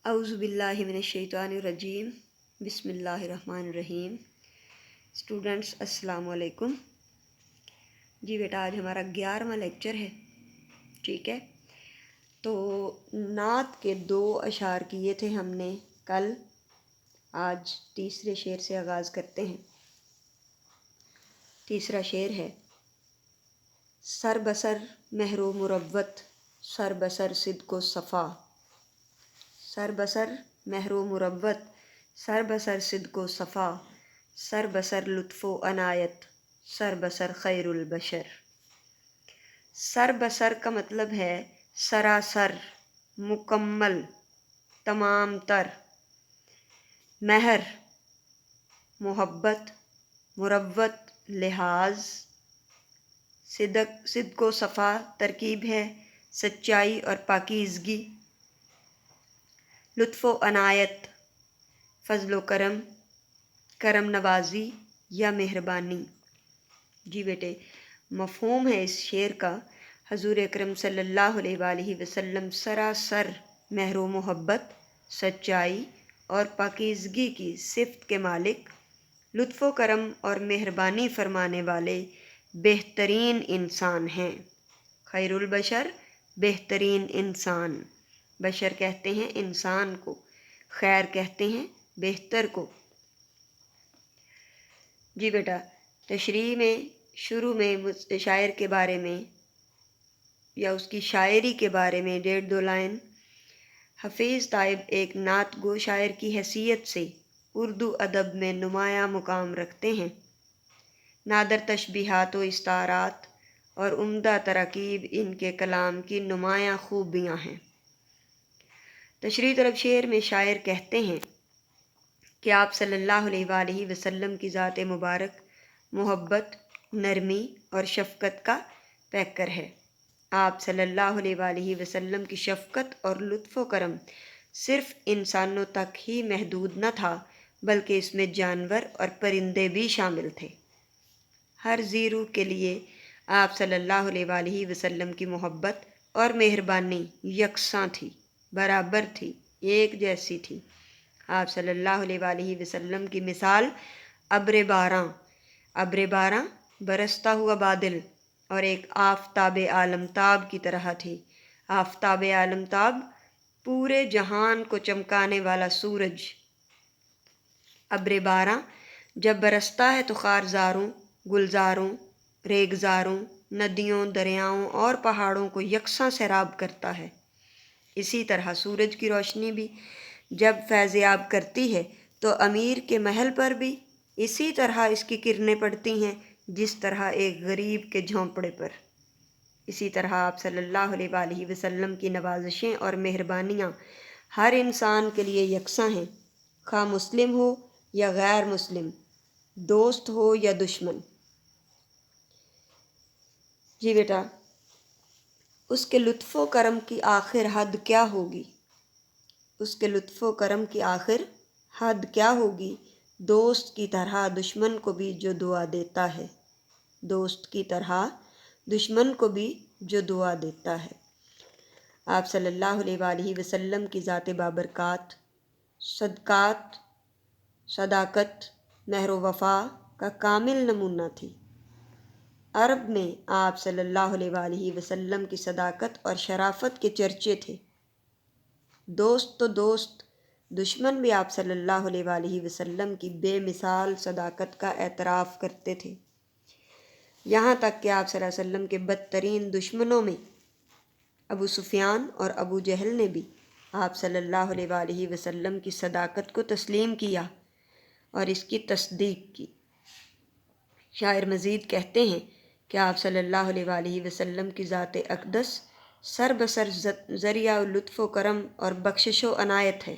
اعوذ باللہ من الشیطان الرجیم بسم اللہ الرحمن الرحیم۔ اسٹوڈنٹس السلام علیکم۔ جی بیٹا، آج ہمارا 11واں لیکچر ہے، ٹھیک ہے۔ تو نعت کے 2 اشعار کیے تھے ہم نے کل، آج تیسرے شعر سے آغاز کرتے ہیں۔ تیسرا شعر ہے: سر بسر مہر و مروت، سر بسر صدق و صفا، سر بسر مہر و مروت، سر بسر صدق و صفا، سر بسر لطف و عنایت، سر بسر خیر البشر۔ سر بسر کا مطلب ہے سراسر، مکمل، تمام تر۔ مہر محبت، مروت لحاظ، صدق و صفا ترکیب ہے سچائی اور پاکیزگی، لطف و عنایت فضل و کرم، کرم نوازی یا مہربانی۔ جی بیٹے، مفہوم ہے اس شعر کا: حضور اکرم صلی اللہ علیہ وآلہ وسلم سراسر مہر و محبت، سچائی اور پاکیزگی کی صفت کے مالک، لطف و کرم اور مہربانی فرمانے والے بہترین انسان ہیں۔ خیر البشر، بہترین انسان۔ بشر کہتے ہیں انسان کو، خیر کہتے ہیں بہتر کو۔ جی بیٹا، تشریح میں شروع میں شاعر کے بارے میں یا اس کی شاعری کے بارے میں 1.5-2 لائن۔ حفیظ تائب ایک نعت گو شاعر کی حیثیت سے اردو ادب میں نمایاں مقام رکھتے ہیں۔ نادر تشبیہات و استعارات اور عمدہ تراکیب ان کے کلام کی نمایاں خوبیاں ہیں۔ تشریح طلب شعر میں شاعر کہتے ہیں کہ آپ صلی اللہ علیہ وآلہ وسلم کی ذات مبارک محبت، نرمی اور شفقت کا پیکر ہے۔ آپ صلی اللہ علیہ وآلہ وسلم کی شفقت اور لطف و کرم صرف انسانوں تک ہی محدود نہ تھا، بلکہ اس میں جانور اور پرندے بھی شامل تھے۔ ہر ذی روح کے لیے آپ صلی اللہ علیہ وآلہ وسلم کی محبت اور مہربانی یکساں تھی، برابر تھی، ایک جیسی تھی۔ آپ صلی اللہ علیہ وآلہ وسلم کی مثال ابر باراں برستا ہوا بادل اور ایک آفتاب عالمتاب کی طرح تھی۔ آفتاب عالمتاب پورے جہان کو چمکانے والا سورج۔ ابر باراں جب برستا ہے تو خارزاروں، گلزاروں، ریگزاروں، ندیوں، دریاؤں اور پہاڑوں کو یکساں سیراب کرتا ہے۔ اسی طرح سورج کی روشنی بھی جب فیضیاب کرتی ہے تو امیر کے محل پر بھی اسی طرح اس کی کرنیں پڑتی ہیں جس طرح ایک غریب کے جھونپڑے پر۔ اسی طرح آپ صلی اللہ علیہ وآلہ وسلم کی نوازشیں اور مہربانیاں ہر انسان کے لیے یکساں ہیں، خواہ مسلم ہو یا غیر مسلم، دوست ہو یا دشمن۔ جی بیٹا، اس کے لطف و کرم کی آخر حد کیا ہوگی؟ اس کے لطف و کرم کی آخر حد کیا ہوگی؟ دوست کی طرح دشمن کو بھی جو دعا دیتا ہے، دوست کی طرح دشمن کو بھی جو دعا دیتا ہے۔ آپ صلی اللہ علیہ وآلہ وسلم کی ذات بابرکات، صدقات، صداقت، مہر و وفا کا کامل نمونہ تھی۔ عرب میں آپ صلی اللہ علیہ وآلہ وسلم کی صداقت اور شرافت کے چرچے تھے۔ دوست تو دوست، دشمن بھی آپ صلی اللہ علیہ وآلہ وسلم کی بے مثال صداقت کا اعتراف کرتے تھے، یہاں تک کہ آپ صلی اللہ علیہ وسلم کے بدترین دشمنوں میں ابو سفیان اور ابو جہل نے بھی آپ صلی اللہ علیہ وآلہ وسلم کی صداقت کو تسلیم کیا اور اس کی تصدیق کی۔ شاعر مزید کہتے ہیں کہ آپ صلی اللہ علیہ وآلہ وسلم کی ذات اقدس سر بسر ذریعہ لطف و کرم اور بخشش و عنایت ہے۔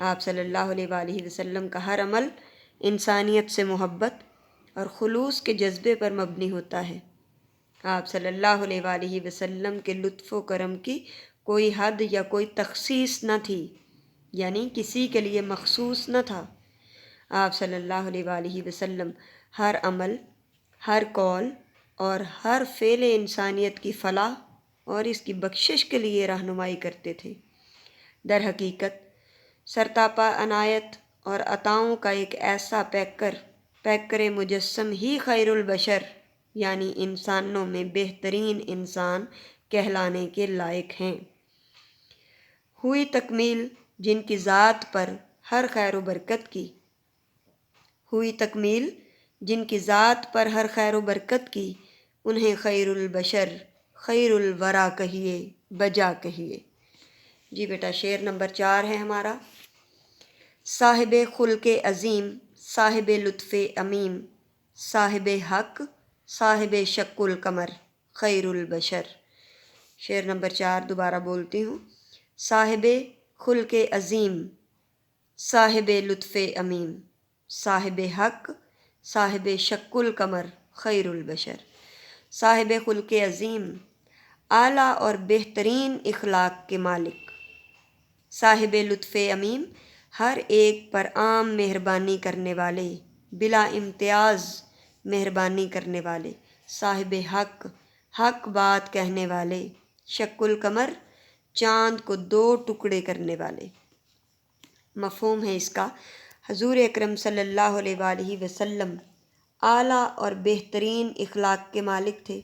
آپ صلی اللہ علیہ وآلہ وسلم کا ہر عمل انسانیت سے محبت اور خلوص کے جذبے پر مبنی ہوتا ہے۔ آپ صلی اللہ علیہ وآلہ وسلم کے لطف و کرم کی کوئی حد یا کوئی تخصیص نہ تھی، یعنی کسی کے لیے مخصوص نہ تھا۔ آپ صلی اللہ علیہ وآلہ وسلم ہر عمل، ہر قول اور ہر فعل انسانیت کی فلاح اور اس کی بخشش کے لیے رہنمائی کرتے تھے۔ در حقیقت سرتاپا عنایت اور عطاؤں کا ایک ایسا پیکر مجسم ہی خیر البشر یعنی انسانوں میں بہترین انسان کہلانے کے لائق ہیں۔ ہوئی تکمیل جن کی ذات پر ہر خیر و برکت کی انہیں خیر البشر خیر الورا کہیے بجا کہیے۔ جی بیٹا شعر نمبر 4 ہے ہمارا۔ صاحب خلق عظیم صاحب لطف عمیم صاحب حق صاحب شق القمر خیر البشر۔ شعر نمبر 4 دوبارہ بولتی ہوں۔ صاحب خلق عظیم صاحب لطف عمیم صاحب حق صاحب شق القمر خیر البشر۔ صاحب خلق عظیم اعلیٰ اور بہترین اخلاق کے مالک، صاحب لطف عمیم ہر ایک پر عام مہربانی کرنے والے، بلا امتیاز مہربانی کرنے والے، صاحب حق بات کہنے والے، شق القمر چاند کو 2 ٹکڑے کرنے والے۔ مفہوم ہے اس کا، حضور اکرم صلی اللہ علیہ وآلہ وسلم اعلیٰ اور بہترین اخلاق کے مالک تھے۔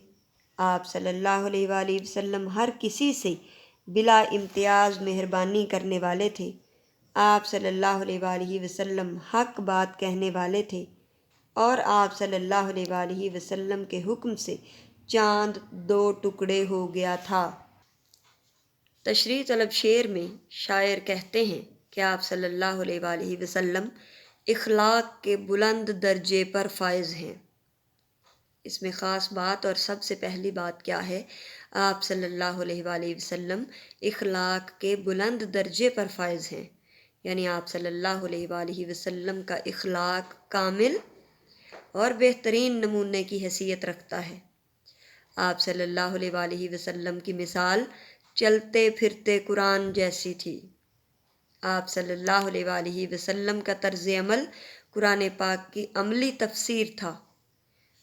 آپ صلی اللہ علیہ وآلہ وسلم ہر کسی سے بلا امتیاز مہربانی کرنے والے تھے۔ آپ صلی اللہ علیہ وآلہ وسلم حق بات کہنے والے تھے، اور آپ صلی اللہ علیہ وآلہ وسلم کے حکم سے چاند 2 ٹکڑے ہو گیا تھا۔ تشریح طلب شعر میں شاعر کہتے ہیں کہ آپ صلی اللہ علیہ وآلہ وسلم اخلاق کے بلند درجے پر فائز ہیں۔ اس میں خاص بات اور سب سے پہلی بات کیا ہے؟ آپ صلی اللہ علیہ وآلہ وسلم اخلاق کے بلند درجے پر فائز ہیں، یعنی آپ صلی اللہ علیہ وآلہ وسلم کا اخلاق کامل اور بہترین نمونے کی حیثیت رکھتا ہے۔ آپ صلی اللہ علیہ وآلہ وسلم کی مثال چلتے پھرتے قرآن جیسی تھی۔ آپ صلی اللہ علیہ وآلہ وسلم کا طرز عمل قرآن پاک کی عملی تفسیر تھا۔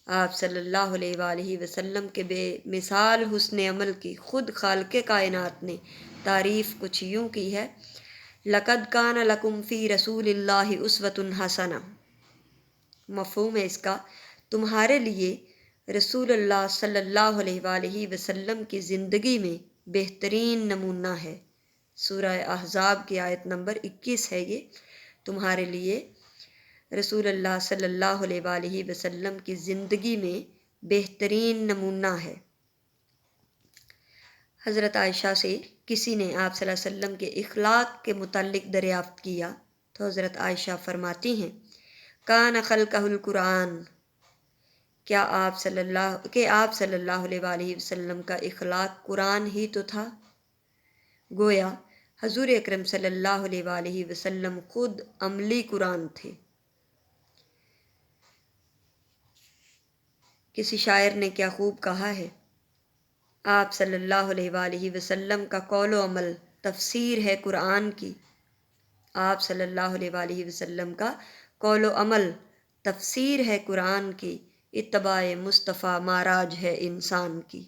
آپ صلی اللہ علیہ وآلہ وسلم کے بے مثال حسن عمل کی خود خالق کائنات نے تعریف کچھ یوں کی ہے: لَقَدْ كَانَ لَكُمْ فِي رَسُولِ اللَّهِ أُسْوَةٌ حَسَنَةٌ۔ مفہوم ہے اس کا، تمہارے لیے رسول اللہ صلی اللہ علیہ وآلہ وسلم کی زندگی میں بہترین نمونہ ہے۔ سورہ احزاب کی آیت نمبر 21 ہے یہ۔ تمہارے لیے رسول اللہ صلی اللہ علیہ وآلہ وسلم کی زندگی میں بہترین نمونہ ہے۔ حضرت عائشہ سے کسی نے آپ صلی اللہ علیہ وسلم کے اخلاق کے متعلق دریافت کیا تو حضرت عائشہ فرماتی ہیں: کان خلقہ القرآن، آپ صلی اللہ علیہ وآلہ وسلم کا اخلاق قرآن ہی تو تھا۔ گویا حضور اکرم صلی اللہ علیہ وآلہ وسلم خود عملی قرآن تھے۔ کسی شاعر نے کیا خوب کہا ہے: آپ صلی اللہ علیہ وآلہ وسلم کا قول و عمل تفسیر ہے قرآن کی۔ آپ صلی اللہ علیہ وآلہ وسلم کا قول و عمل تفسیر ہے قرآن کی، اتباع مصطفیٰ معراج ہے انسان کی۔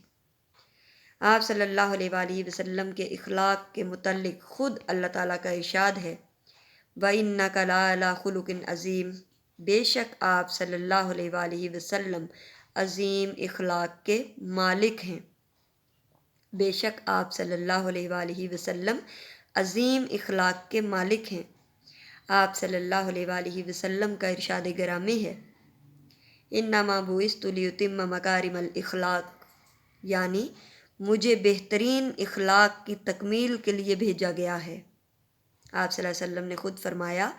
آپ صلی اللہ علیہ وآلہ وسلم کے اخلاق کے متعلق خود اللہ تعالیٰ کا ارشاد ہے: وَإِنَّكَ لَعَلَىٰ خُلُقٍ عَظِيمٍ، بے شک آپ صلی اللہ علیہ وآلہ وسلم عظیم اخلاق کے مالک ہیں۔ بے شک آپ صلی اللہ علیہ وآلہ وسلم عظیم اخلاق کے مالک ہیں۔ آپ صلی اللہ علیہ وآلہ وسلم کا ارشاد گرامی ہے: انما بعثت لیتم مکارم الاخلاق، یعنی مجھے بہترین اخلاق کی تکمیل کے لیے بھیجا گیا ہے۔ آپ صلی اللہ علیہ وسلم نے خود فرمایا: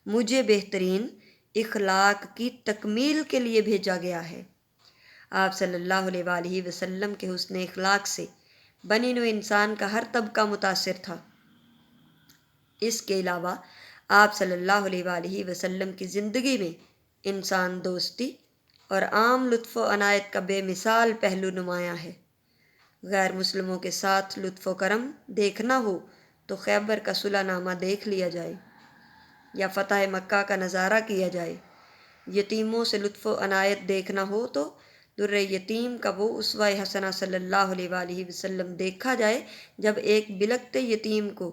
مجھے بہترین اخلاق کی تکمیل کے لیے بھیجا گیا ہے۔ آپ صلی اللہ علیہ وآلہ وسلم کے حسن اخلاق سے بنی نوع انسان کا ہر طبقہ متاثر تھا۔ اس کے علاوہ آپ صلی اللہ علیہ وآلہ وسلم کی زندگی میں انسان دوستی اور عام لطف و عنایت کا بے مثال پہلو نمایاں ہے۔ غیر مسلموں کے ساتھ لطف و کرم دیکھنا ہو تو خیبر کا صلح نامہ دیکھ لیا جائے، یا فتح مکہ کا نظارہ کیا جائے۔ یتیموں سے لطف و عنایت دیکھنا ہو تو در یتیم کا وہ اسوہ حسنہ صلی اللہ علیہ وآلہ وسلم دیکھا جائے، جب ایک بلکتے یتیم کو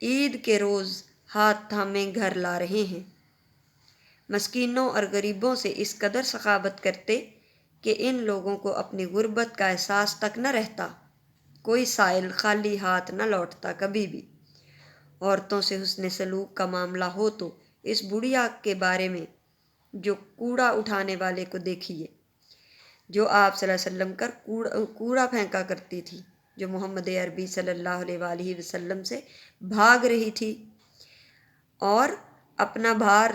عید کے روز ہاتھ تھامے گھر لا رہے ہیں۔ مسکینوں اور غریبوں سے اس قدر سخاوت کرتے کہ ان لوگوں کو اپنی غربت کا احساس تک نہ رہتا۔ کوئی سائل خالی ہاتھ نہ لوٹتا کبھی بھی۔ عورتوں سے حسن سلوک کا معاملہ ہو تو اس بڑھیا کے بارے میں جو کوڑا اٹھانے والے کو دیکھیے، جو آپ صلی اللہ علیہ وسلم کر کوڑا پھینکا کرتی تھی، جو محمد عربی صلی اللہ علیہ وآلہ وسلم سے بھاگ رہی تھی اور اپنا بھار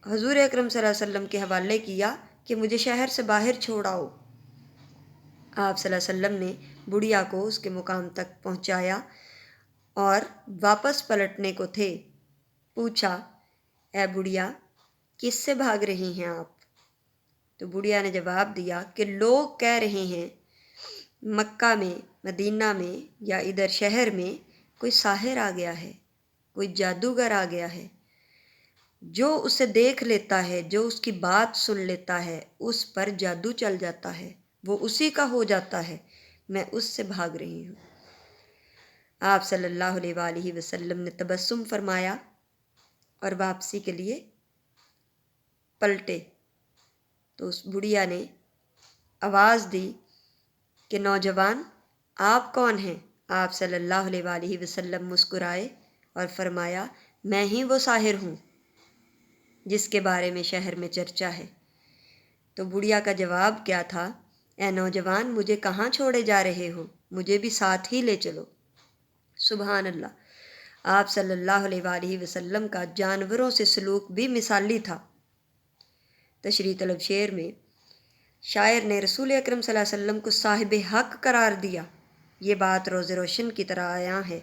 حضور اکرم صلی اللہ علیہ وسلم کے حوالے کیا کہ مجھے شہر سے باہر چھوڑاؤ۔ آپ صلی اللہ علیہ وسلم نے بڑھیا کو اس کے مقام تک پہنچایا اور واپس پلٹنے کو تھے۔ پوچھا، اے بڑھیا، کس سے بھاگ رہی ہیں آپ؟ تو بڑھیا نے جواب دیا کہ لوگ کہہ رہے ہیں مکہ میں، مدینہ میں یا ادھر شہر میں کوئی ساحر آ گیا ہے، کوئی جادوگر آ گیا ہے، جو اسے دیکھ لیتا ہے، جو اس کی بات سن لیتا ہے، اس پر جادو چل جاتا ہے، وہ اسی کا ہو جاتا ہے، میں اس سے بھاگ رہی ہوں۔ آپ صلی اللہ علیہ وآلہ وسلم نے تبسم فرمایا اور واپسی کے لیے پلٹے تو اس بڑھیا نے آواز دی کہ نوجوان، آپ کون ہیں؟ آپ صلی اللہ علیہ وآلہ وسلم مسکرائے اور فرمایا، میں ہی وہ ساحر ہوں جس کے بارے میں شہر میں چرچا ہے۔ تو بڑھیا کا جواب کیا تھا، اے نوجوان، مجھے کہاں چھوڑے جا رہے ہو؟ مجھے بھی ساتھ ہی لے چلو۔ سبحان اللہ۔ آپ صلی اللہ علیہ وآلہ وسلم کا جانوروں سے سلوک بھی مثالی تھا۔ تشریح طلب شعر میں شاعر نے رسول اکرم صلی اللہ علیہ وسلم کو صاحب حق قرار دیا۔ یہ بات روز روشن کی طرح عیاں ہے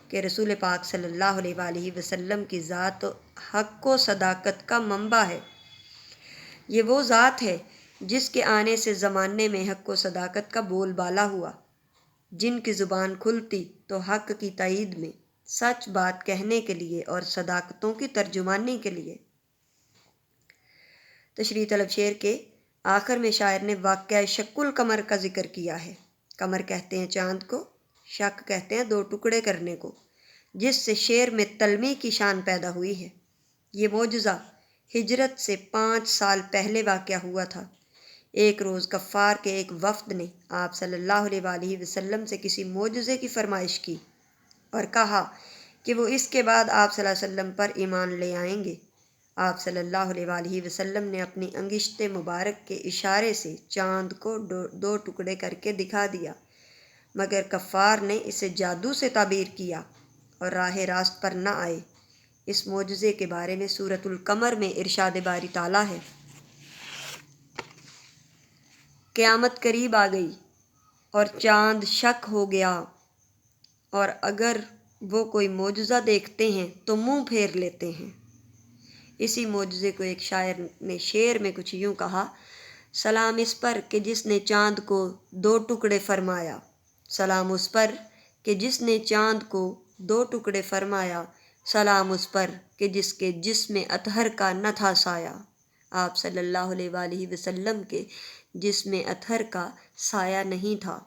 کہ رسول پاک صلی اللہ علیہ وآلہ وسلم کی ذات حق و صداقت کا منبع ہے۔ یہ وہ ذات ہے جس کے آنے سے زمانے میں حق و صداقت کا بول بالا ہوا، جن کی زبان کھلتی تو حق کی تائید میں، سچ بات کہنے کے لیے اور صداقتوں کی ترجمانی کے لیے۔ تشریح طلب شعر کے آخر میں شاعر نے واقعہ شق القمر کا ذکر کیا ہے۔ قمر کہتے ہیں چاند کو، شق کہتے ہیں دو ٹکڑے کرنے کو، جس سے شعر میں تلمی کی شان پیدا ہوئی ہے۔ یہ معجزہ ہجرت سے 5 سال پہلے واقع ہوا تھا۔ ایک روز کفار کے ایک وفد نے آپ صلی اللہ علیہ وآلہ وسلم سے کسی معجزے کی فرمائش کی اور کہا کہ وہ اس کے بعد آپ صلی اللہ علیہ وسلم پر ایمان لے آئیں گے۔ آپ صلی اللہ علیہ وآلہ وسلم نے اپنی انگشت مبارک کے اشارے سے چاند کو دو ٹکڑے کر کے دکھا دیا، مگر کفار نے اسے جادو سے تعبیر کیا اور راہ راست پر نہ آئے۔ اس معجزے کے بارے میں سورۃ القمر میں ارشاد باری تعالیٰ ہے، قیامت قریب آ گئی اور چاند شک ہو گیا، اور اگر وہ کوئی معجزہ دیکھتے ہیں تو منہ پھیر لیتے ہیں۔ اسی معجزے کو ایک شاعر نے شعر میں کچھ یوں کہا، سلام اس پر کہ جس نے چاند کو 2 ٹکڑے فرمایا، سلام اس پر کہ جس نے چاند کو 2 ٹکڑے فرمایا، سلام اس پر کہ جس کے جسم اطہر کا نہ تھا سایہ۔ آپ صلی اللہ علیہ وآلہ وسلم کے جسم اطہر کا سایہ نہیں تھا۔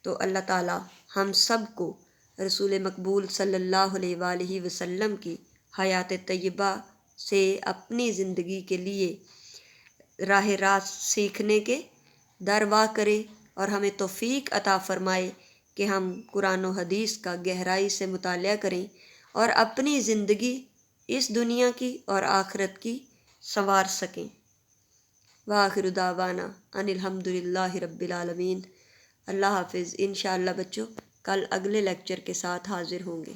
تو اللہ تعالی ہم سب کو رسول مقبول صلی اللہ علیہ وآلہ وسلم کی حیات طیبہ سے اپنی زندگی کے لیے راہ راست سیکھنے کے دروا کرے اور ہمیں توفیق عطا فرمائے کہ ہم قرآن و حدیث کا گہرائی سے مطالعہ کریں اور اپنی زندگی اس دنیا کی اور آخرت کی سنوار سکیں۔ وآخر دعوانا ان الحمد للہ رب العالمین۔ اللہ حافظ۔ انشاءاللہ بچوں کل اگلے لیکچر کے ساتھ حاضر ہوں گے۔